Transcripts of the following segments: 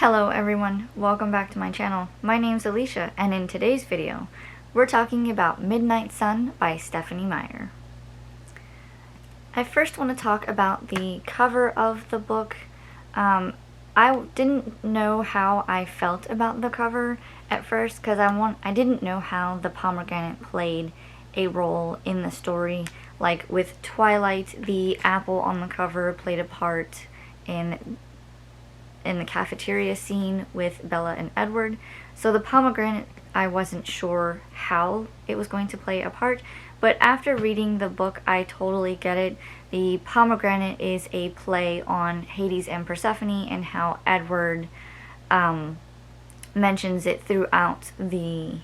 Hello everyone, welcome back to my channel. My name's Alicia, and in today's video, we're talking about Midnight Sun by Stephenie Meyer. I first want to talk about the cover of the book. I didn't know how I felt about the cover at first because I didn't know how the pomegranate played a role in the story. Like with Twilight, the apple on the cover played a part in the cafeteria scene with Bella and Edward. So the pomegranate, I wasn't sure how it was going to play a part, but after reading the book, I totally get it. The pomegranate is a play on Hades and Persephone and how Edward mentions it throughout the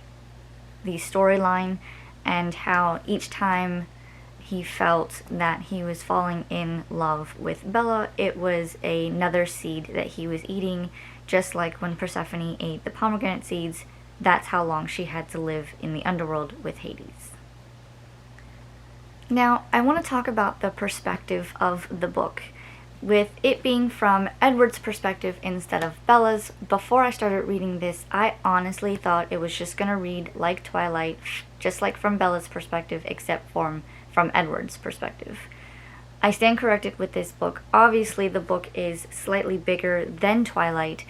storyline, and how each time he felt that he was falling in love with Bella, it was another seed that he was eating, just like when Persephone ate the pomegranate seeds. That's how long she had to live in the underworld with Hades. Now, I want to talk about the perspective of the book, with it being from Edward's perspective instead of Bella's. Before I started reading this, I honestly thought it was just going to read like Twilight, just like from Bella's perspective, except from Edward's perspective. I stand corrected with this book. Obviously, the book is slightly bigger than Twilight,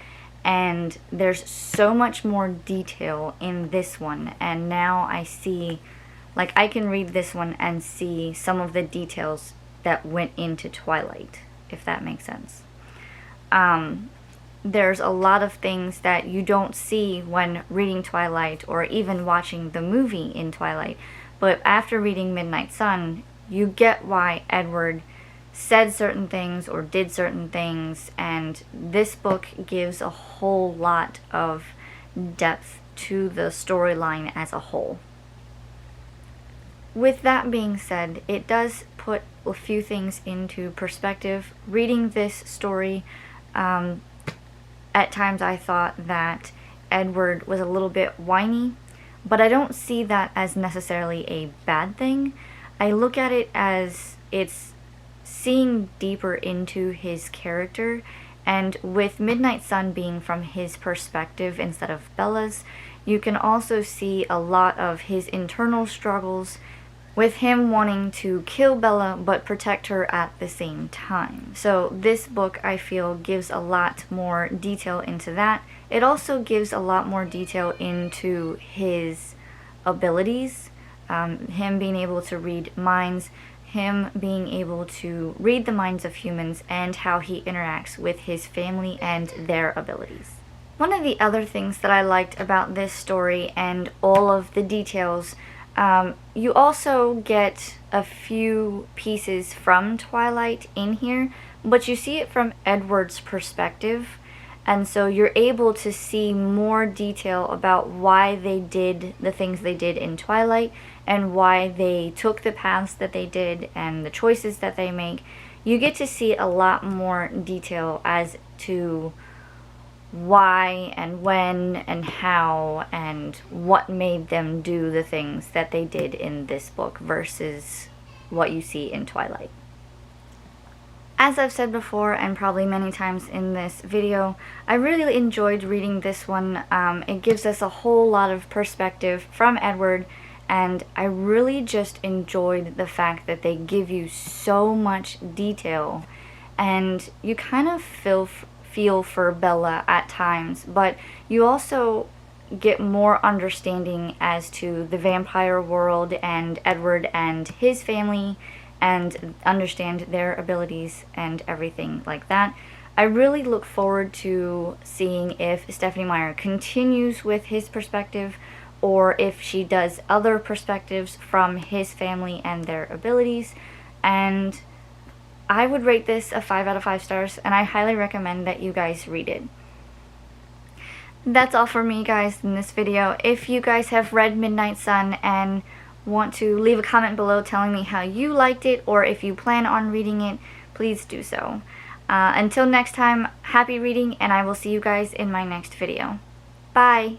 and there's so much more detail in this one, and now I see, like, I can read this one and see some of the details that went into Twilight, if that makes sense. There's a lot of things that you don't see when reading Twilight or even watching the movie in Twilight. But after reading Midnight Sun, you get why Edward said certain things or did certain things, and this book gives a whole lot of depth to the storyline as a whole. With that being said, it does put a few things into perspective. Reading this story, at times I thought that Edward was a little bit whiny, but I don't see that as necessarily a bad thing. I look at it as it's seeing deeper into his character, and with Midnight Sun being from his perspective instead of Bella's, you can also see a lot of his internal struggles, with him wanting to kill Bella but protect her at the same time. So this book, I feel, gives a lot more detail into that. It also gives a lot more detail into his abilities, him being able to read minds, him being able to read the minds of humans, and how he interacts with his family and their abilities. One of the other things that I liked about this story and all of the details, you also get a few pieces from Twilight in here, but you see it from Edward's perspective, and so you're able to see more detail about why they did the things they did in Twilight and why they took the paths that they did and the choices that they make. You get to see a lot more detail as to why and when and how and what made them do the things that they did in this book versus what you see in Twilight. As I've said before, and probably many times in this video, I really enjoyed reading this one. It gives us a whole lot of perspective from Edward, and I really just enjoyed the fact that they give you so much detail, and you kind of feel for Bella at times, but you also get more understanding as to the vampire world and Edward and his family, and understand their abilities and everything like that. I really look forward to seeing if Stephenie Meyer continues with his perspective, or if she does other perspectives from his family and their abilities. And I would rate this a 5 out of 5 stars, and I highly recommend that you guys read it. That's all for me, guys, in this video. If you guys have read Midnight Sun and want to leave a comment below telling me how you liked it, or if you plan on reading it, please do so. Until next time, happy reading, and I will see you guys in my next video. Bye!